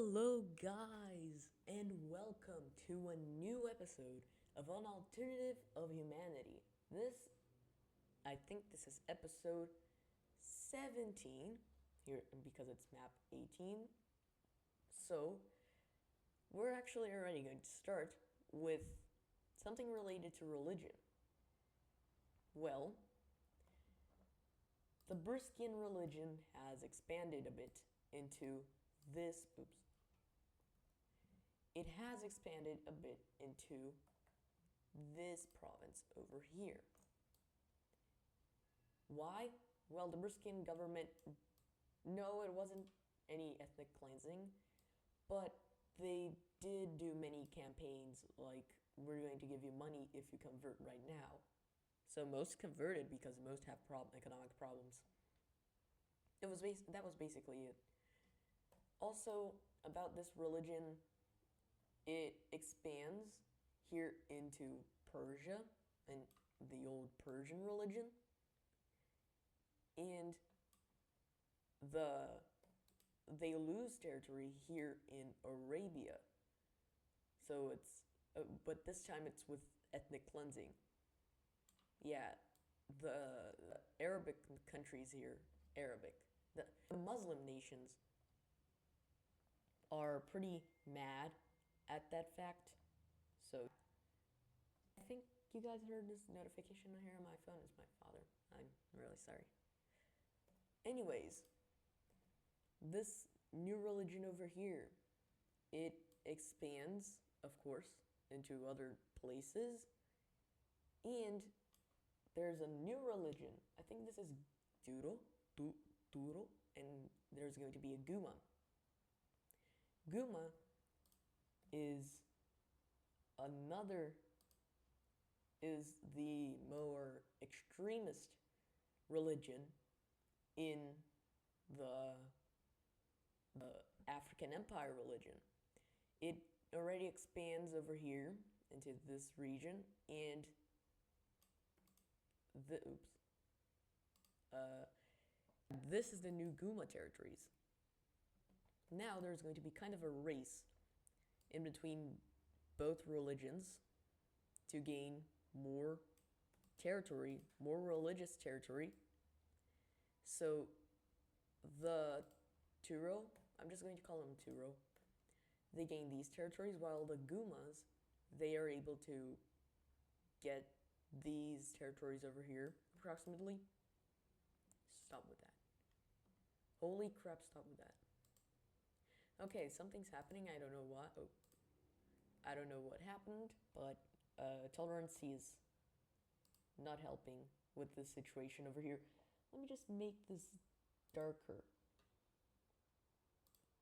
Hello, guys, and welcome to a new episode of An Alternative of Humanity. I think this is episode 17 here because it's map 18. So, we're actually already going to start with something related to religion. Well, the Briskian religion has expanded a bit into this. It has expanded a bit into this province over here. Why? Well, the Briskian government, no, it wasn't any ethnic cleansing, but they did do many campaigns like, we're going to give you money if you convert right now. So most converted because most have economic problems. That was basically it. Also, about this religion, it expands here into Persia and the old Persian religion, and they lose territory here in Arabia. So but this time it's with ethnic cleansing. Yeah, the Arabic countries here, the Muslim nations are pretty mad at that fact. So I think you guys heard this notification here on my phone. It's my father. I'm really sorry. Anyways, this new religion over here, it expands, of course, into other places. And there's a new religion. I think this is Duro, and there's going to be a Guma. Guma is the more extremist religion in the African Empire religion. It already expands over here into this region, and this is the new Guma territories. Now there's going to be kind of a race in between both religions to gain more territory, more religious territory. So the Turo, I'm just going to call them Turo, they gain these territories, while the Gumas, they are able to get these territories over here, approximately. Stop with that. Holy crap, stop with that. Okay, something's happening, I don't know what. I don't know what happened, but tolerance is not helping with this situation over here. Let me just make this darker.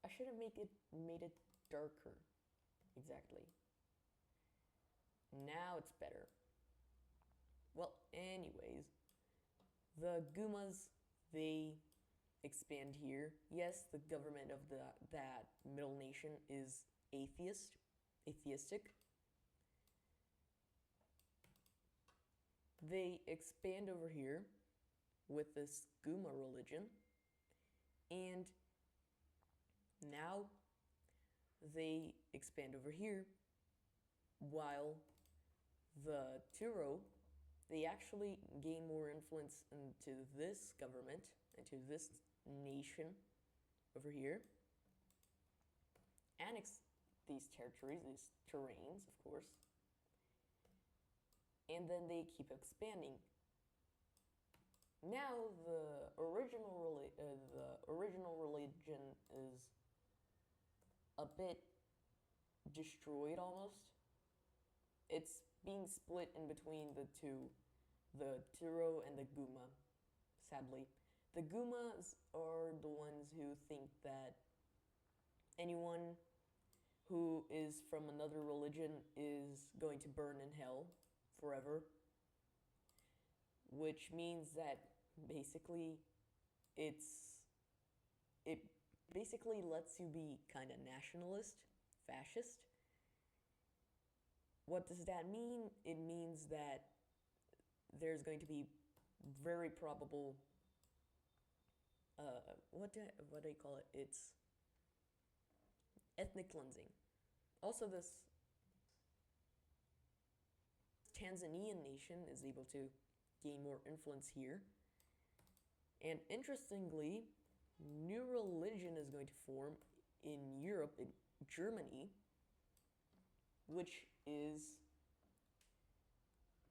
I should have made it darker. Exactly. Now it's better. Well, anyways, the Gumas, they expand here. Yes, the government of that middle nation is atheistic. They expand over here with this Guma religion, and now they expand over here, while the Turo, they actually gain more influence into this government, into this nation over here, annex these territories, these terrains, of course, and then they keep expanding. Now the original religion is a bit destroyed almost. It's being split in between the two, the Turo and the Guma, sadly. The Gumas are the ones who think that anyone who is from another religion is going to burn in hell forever, which means that basically it basically lets you be kind of nationalist, fascist. What does that mean? It means that there's going to be very probable what do you call it? It's ethnic cleansing. Also, this Tanzanian nation is able to gain more influence here. And interestingly, new religion is going to form in Europe, in Germany, which is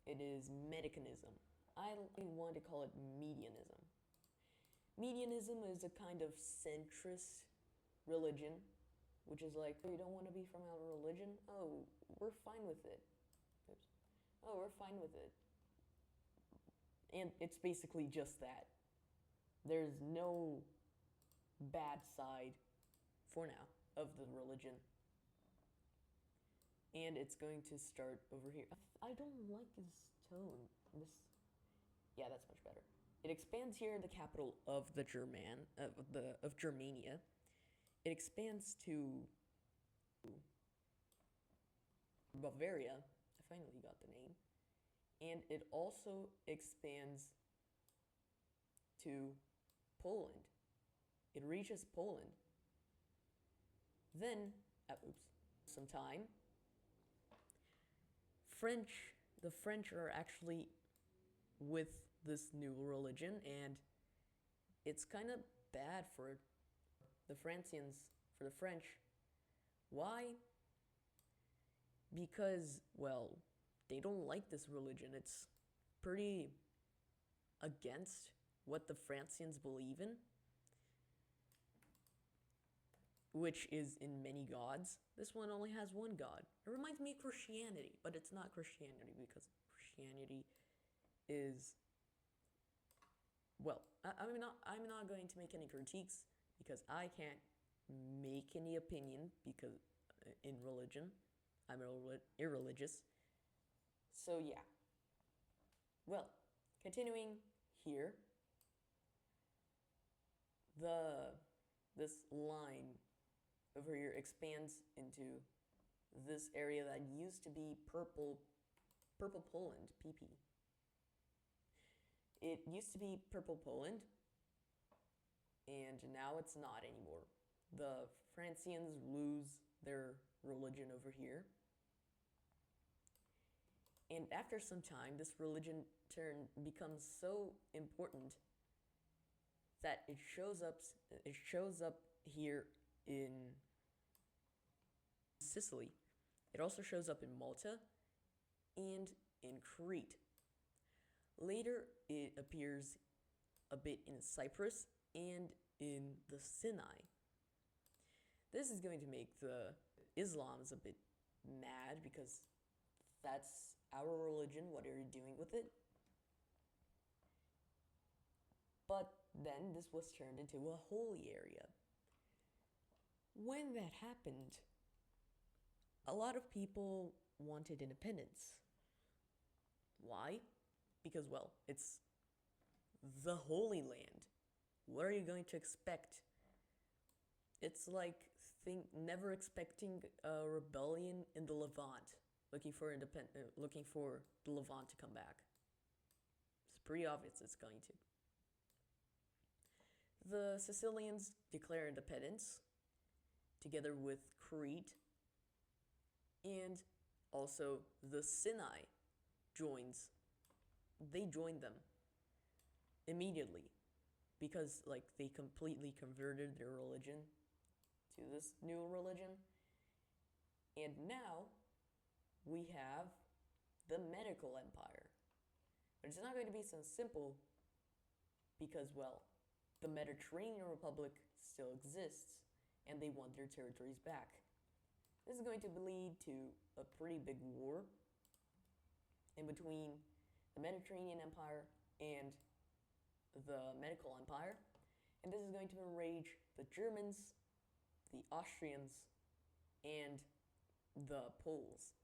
Medicanism. I want to call it medianism. Medianism is a kind of centrist religion, which is like, oh, you don't want to be from our religion? Oh, we're fine with it. Oops. Oh, we're fine with it. And it's basically just that. There's no bad side, for now, of the religion. And it's going to start over here. I don't like this tone. Yeah, that's much better. It expands here in the capital of the of Germania. It expands to Bavaria. I finally got the name. And it also expands to Poland. It reaches Poland. Then, some time, the French are actually with this new religion, and it's kind of bad for the French. Why? Because, well, they don't like this religion. It's pretty against what the Francians believe in, which is in many gods. This one only has one god. It reminds me of Christianity, but it's not Christianity because Christianity is, well, I'm not going to make any critiques because I can't make any opinion because in religion, I'm irreligious. So yeah. Well, continuing here, this line over here expands into this area that used to be purple Poland, PP. It used to be purple Poland, and now it's not anymore. The Francians lose their religion over here. And after some time, this religion becomes so important that it shows up here in Sicily. It also shows up in Malta and in Crete. Later, it appears a bit in Cyprus and in the Sinai. This is going to make the Islams a bit mad because that's our religion. What are you doing with it? But then this was turned into a holy area. When that happened, a lot of people wanted independence. Why? Because, well, it's the Holy Land. What are you going to expect? It's like never expecting a rebellion in the Levant, looking for the Levant to come back. It's pretty obvious it's going to. The Sicilians declare independence, together with Crete, and also the Sinai they joined them immediately because they completely converted their religion to this new religion. And now we have the medical empire. But it's not going to be so simple because, well, the Mediterranean Republic still exists and they want their territories back. This is going to lead to a pretty big war in between the Mediterranean Empire and the medical empire. And this is going to enrage the Germans, the Austrians, and the Poles.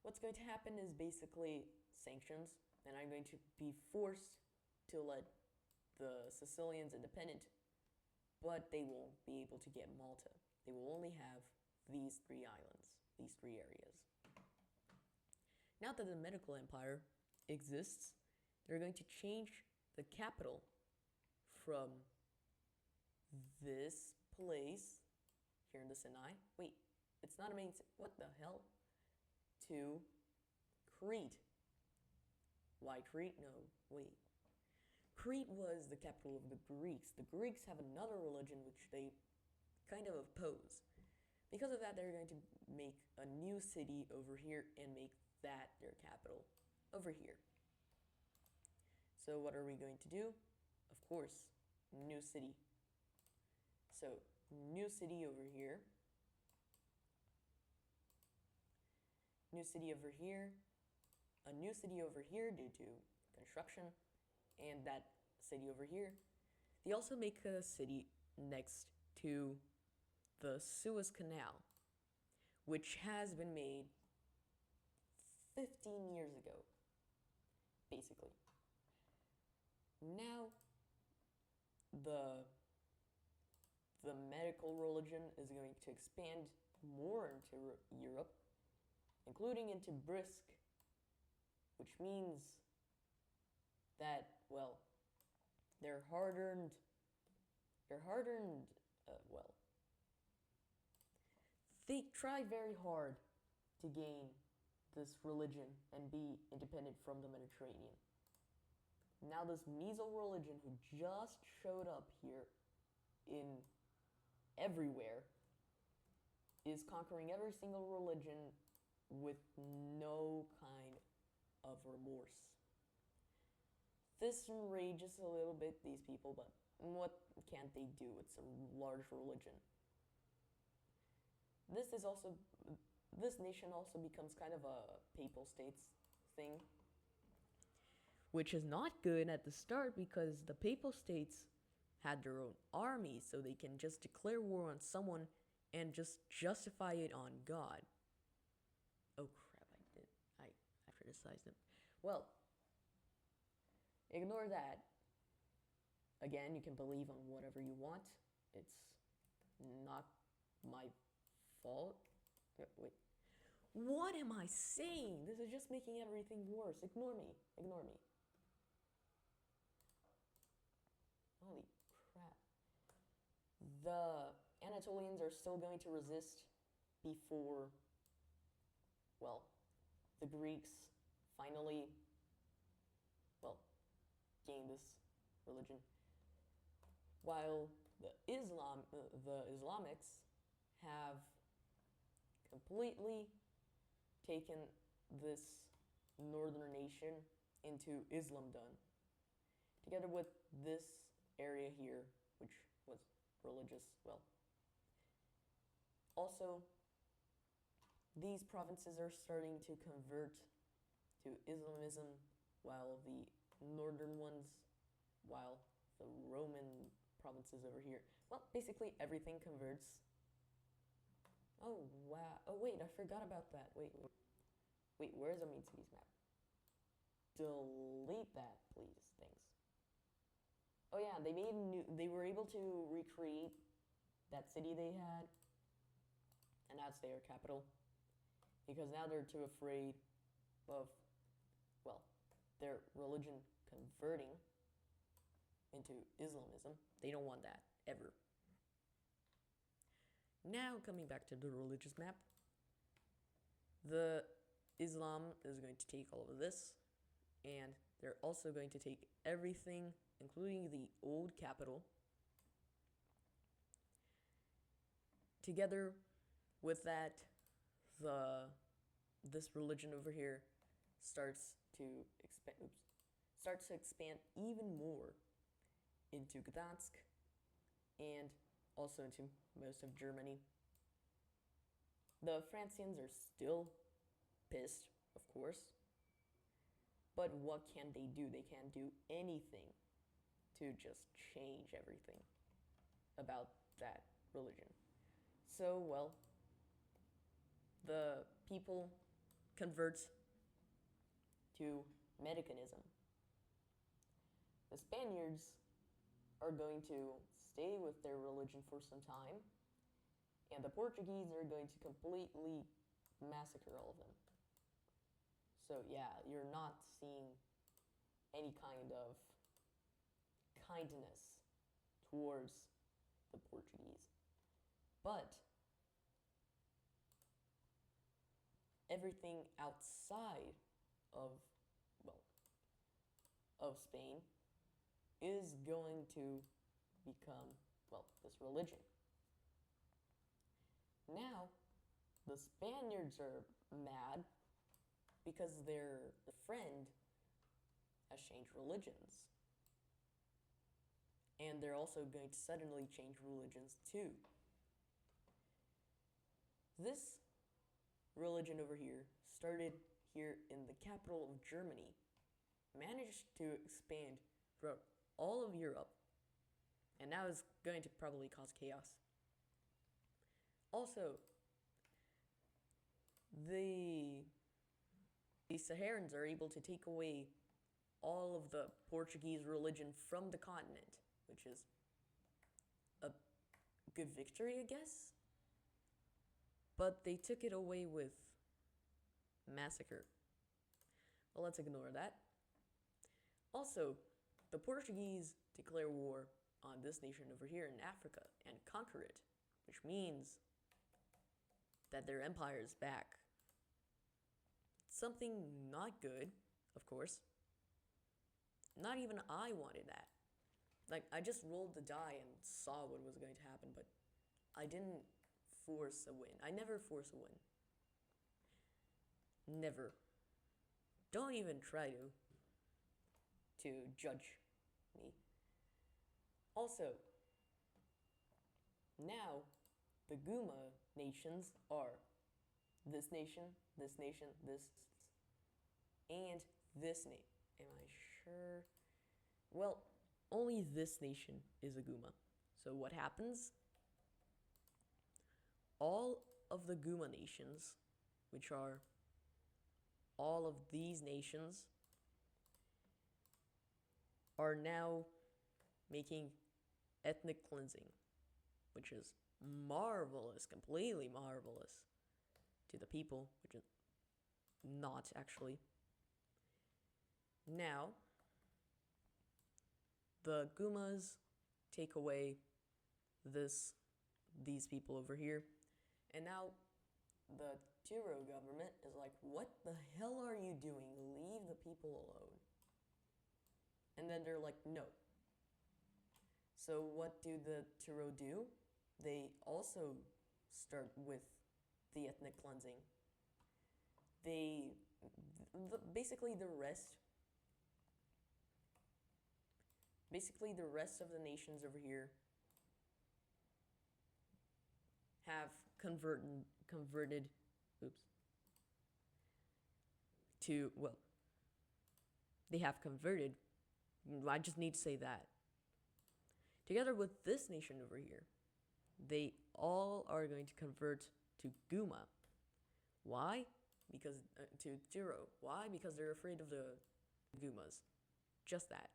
What's going to happen is basically sanctions, and I'm going to be forced to let the Sicilians independent, but they won't be able to get Malta. They will only have these 3 islands, these 3 areas. Now that the medical empire exists, they're going to change the capital from this place here in the Sinai. Wait, it's not a main city. What the hell? To Crete. Why Crete? No, wait. Crete was the capital of the Greeks. The Greeks have another religion which they kind of oppose. Because of that, they're going to make a new city over here and make that their capital over here. So what are we going to do? Of course, new city. So new city over here. New city over here. A new city over here due to construction. And that city over here. They also make a city next to the Suez Canal, which has been made 15 years ago, basically. Now, the medical religion is going to expand more into Europe, including into Brisk, which means that, well, their hard-earned, they try very hard to gain this religion and be independent from the Mediterranean. Now this measle religion who just showed up here in everywhere is conquering every single religion with no kind of remorse. This enrages a little bit these people, but what can't they do? It's a large religion. This nation also becomes kind of a papal states thing, which is not good at the start because the papal states had their own army, so they can just declare war on someone and just justify it on God. Oh crap, I criticized him. Well, ignore that. Again, you can believe on whatever you want. It's not my fault. Wait. What am I saying? This is just making everything worse. Ignore me. Ignore me. Holy crap. The Anatolians are still going to resist before, well, the Greeks finally, well, gain this religion. While the Islamics have completely taken this northern nation into Islamdom, together with this area here, which was religious, well. Also, these provinces are starting to convert to Islamism, while the northern ones, while the Roman provinces over here, well, basically everything converts. Oh, wow. Oh, wait, I forgot about that. Wait, where's the main cities map? Delete that, please. Thanks. Oh, yeah, they were able to recreate that city they had, and that's their capital. Because now they're too afraid of, well, their religion converting into Islamism. They don't want that, ever. Now, coming back to the religious map, the Islam is going to take all of this, and they're also going to take everything, including the old capital. Together with that, this religion over here starts to expand even more into Gdansk and also into most of Germany. The Francians are still pissed, of course, but what can they do? They can't do anything to just change everything about that religion. So, well, the people convert to Medicanism. The Spaniards are going to stay with their religion for some time, and the Portuguese are going to completely massacre all of them. So yeah, you're not seeing any kind of kindness towards the Portuguese. But everything outside of, well, of Spain is going to become, well, this religion. Now, the Spaniards are mad because their friend has changed religions. And they're also going to suddenly change religions too. This religion over here started here in the capital of Germany, managed to expand throughout all of Europe, and now is going to probably cause chaos. Also, the Saharans are able to take away all of the Portuguese religion from the continent, which is a good victory, I guess? But they took it away with massacre. Well, let's ignore that. Also, the Portuguese declare war on this nation over here in Africa and conquer it, which means that their empire is back. Something not good, of course. Not even I wanted that. Like, I just rolled the die and saw what was going to happen, but I didn't force a win. I never force a win. Never. Don't even try to judge me. Also, now the Guma nations are this nation, this nation, this, and this nation. Am I sure? Well, only this nation is a Guma. So what happens? All of the Guma nations, which are all of these nations, are now making ethnic cleansing, which is marvelous, completely marvelous to the people, which is not actually. Now, the Gumas take away these people over here, and now the Tiro government is like, what the hell are you doing? Leave the people alone. And then they're like, no. So what do the Tiro do? They also start with the ethnic cleansing. Basically the rest of the nations over here have converted to, well, they have converted. I just need to say that. Together with this nation over here, they all are going to convert to Guma. Why? Because to Tiro. Why? Because they're afraid of the Gumas. Just that.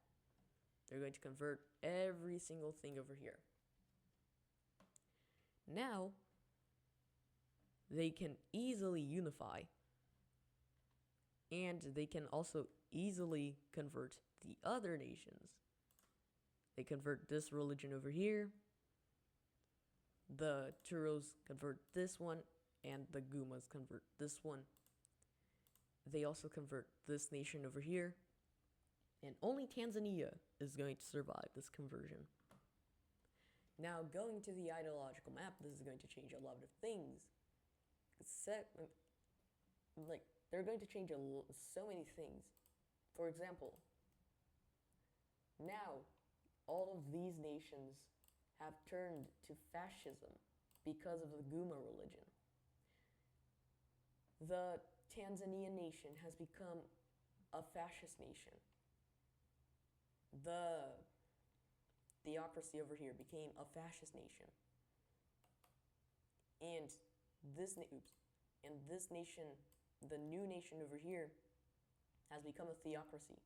They're going to convert every single thing over here. Now, they can easily unify, and they can also easily convert the other nations. They convert this religion over here, the Turos convert this one, and the Gumas convert this one. They also convert this nation over here, and only Tanzania is going to survive this conversion. Now, going to the ideological map, this is going to change a lot of things. They're going to change so many things. For example, now all of these nations have turned to fascism because of the Guma religion. The Tanzanian nation has become a fascist nation. The theocracy over here became a fascist nation. And this nation, the new nation over here, has become a theocracy.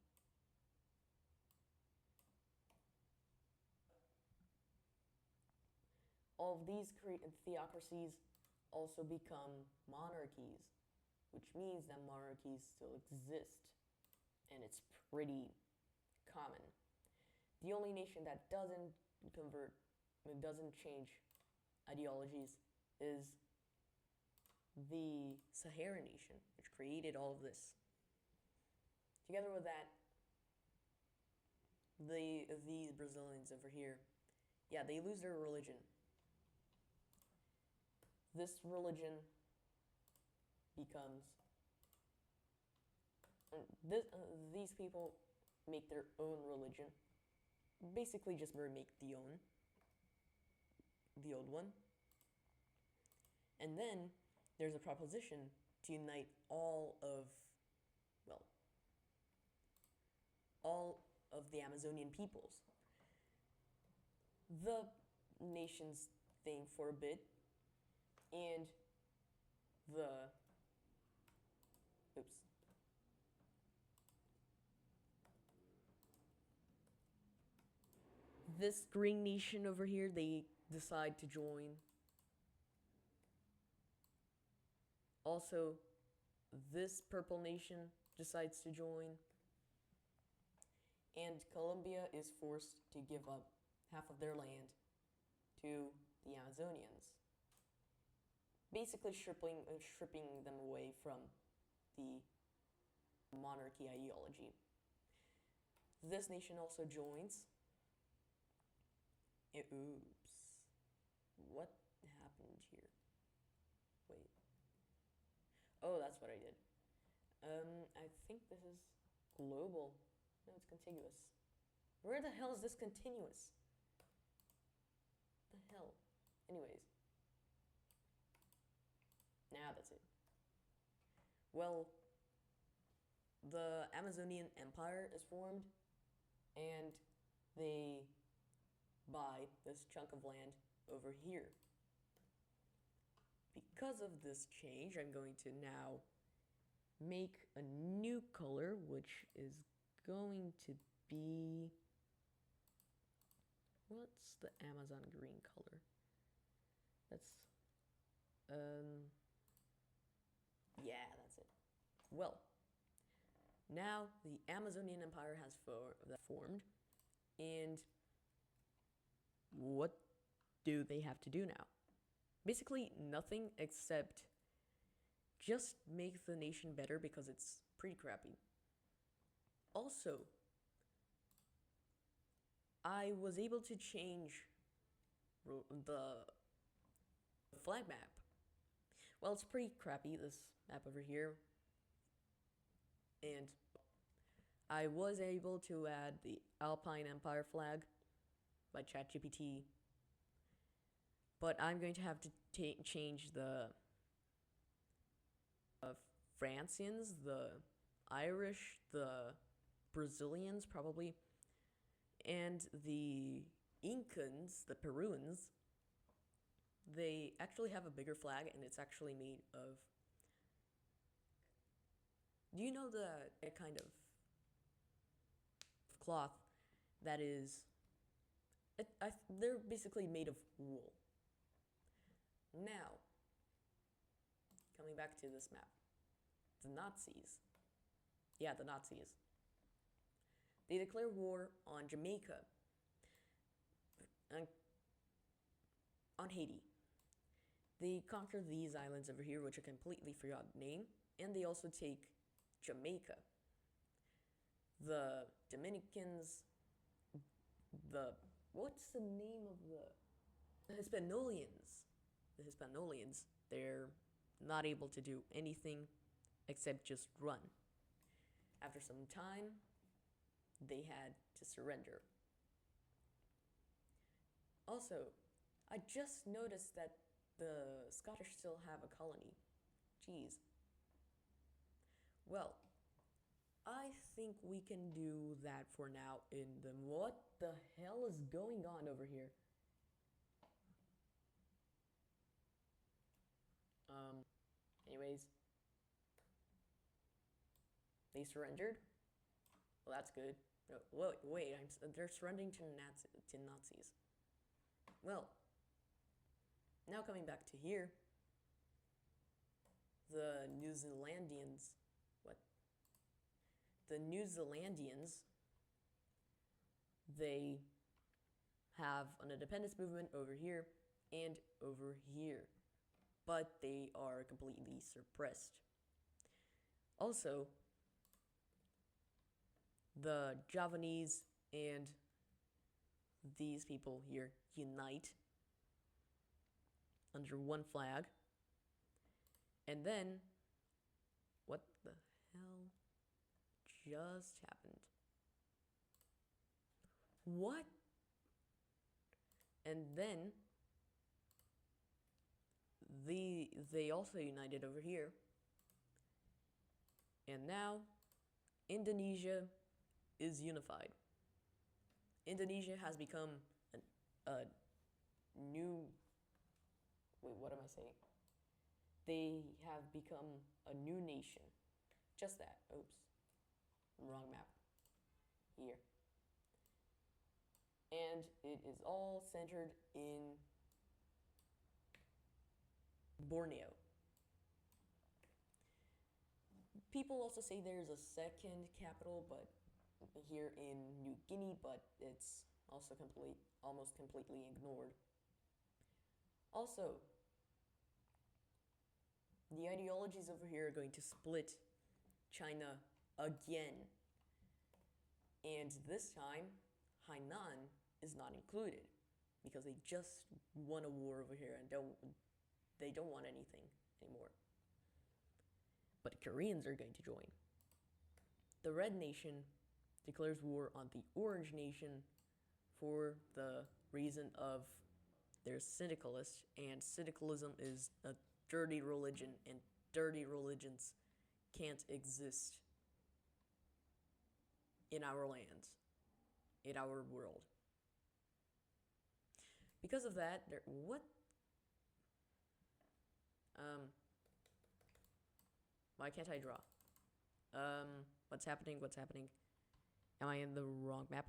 All of these theocracies also become monarchies, which means that monarchies still exist, and it's pretty common. The only nation that doesn't change ideologies is the Sahara nation, which created all of this. Together with that, these Brazilians over here, yeah, they lose their religion. This religion becomes these people make their own religion, basically just remake the old one, and then there's a proposition to unite all of the Amazonian peoples. The nations think for a bit, and the oops. This green nation over here, they decide to join. Also, this purple nation decides to join. And Colombia is forced to give up half of their land to the Amazonians, basically stripping them away from the monarchy ideology. This nation also joins. Oops. What happened here? Wait. Oh, that's what I did. I think this is global. No, it's contiguous. Where the hell is this continuous? The hell? Anyways. Now that's it. Well, the Amazonian Empire is formed, and they buy this chunk of land over here. Because of this change, I'm going to now make a new color, which is going to be, what's the Amazon green color? That's, yeah, that's it. Well, now the Amazonian Empire has formed, and what do they have to do now? Basically nothing except just make the nation better because it's pretty crappy. Also, I was able to change the flag map. Well, it's pretty crappy, this map over here. And I was able to add the Alpine Empire flag by ChatGPT. But I'm going to have to change the Francians, the Irish, the Brazilians probably, and the Incans, the Peruans. They actually have a bigger flag, and it's actually made of, do you know the kind of cloth that is, they're basically made of wool. Now, coming back to this map, the Nazis. Yeah, the Nazis. They declare war on Jamaica, on Haiti. They conquer these islands over here, which I completely forgot the name, and they also take Jamaica. The Dominicans, what's the name of the Hispaniola? The Hispaniola, they're not able to do anything except just run. After some time, they had to surrender. Also, I just noticed that the Scottish still have a colony. Jeez. Well, I think we can do that for now in the... What the hell is going on over here? Anyways. They surrendered? Well, that's good. No, wait, they're surrendering to Nazis. Well, now coming back to here, the New Zealandians, they have an independence movement over here and over here. but they are completely suppressed. Also, the Javanese and these people here unite under one flag. And then, what the hell just happened? What? And then, they also united over here. And now, Indonesia is unified. Indonesia has become a new... Wait, what am I saying? They have become a new nation. Just that. Oops. Wrong map. Here. And it is all centered in Borneo. People also say there's a second capital, but here in New Guinea, but it's also almost completely ignored. Also, the ideologies over here are going to split China again. And this time, Hainan is not included because they just won a war over here and they don't want anything anymore. But Koreans are going to join. The Red Nation declares war on the Orange Nation for the reason of they're syndicalists, and syndicalism is a dirty religion, and dirty religions can't exist in our lands, in our world. Because of that, what? Why can't I draw? What's happening? What's happening? Am I in the wrong map?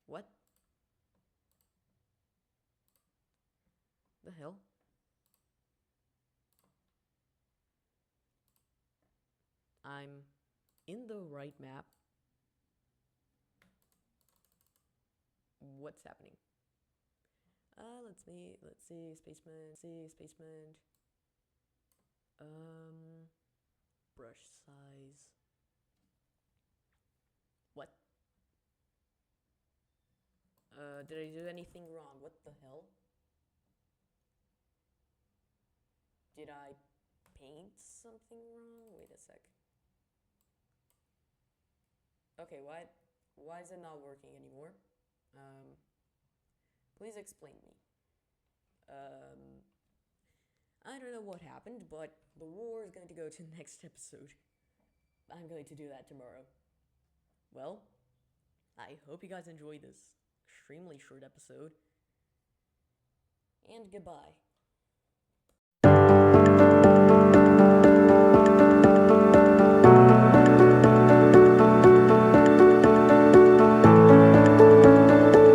What? The hell? I'm in the right map. What's happening? Let's see, spaceman. Brush size. What? Did I do anything wrong? What the hell? Did I paint something wrong? Wait a sec. Okay, why is it not working anymore? Please explain me. I don't know what happened, but the war is going to go to next episode. I'm going to do that tomorrow. Well, I hope you guys enjoyed this extremely short episode. And goodbye.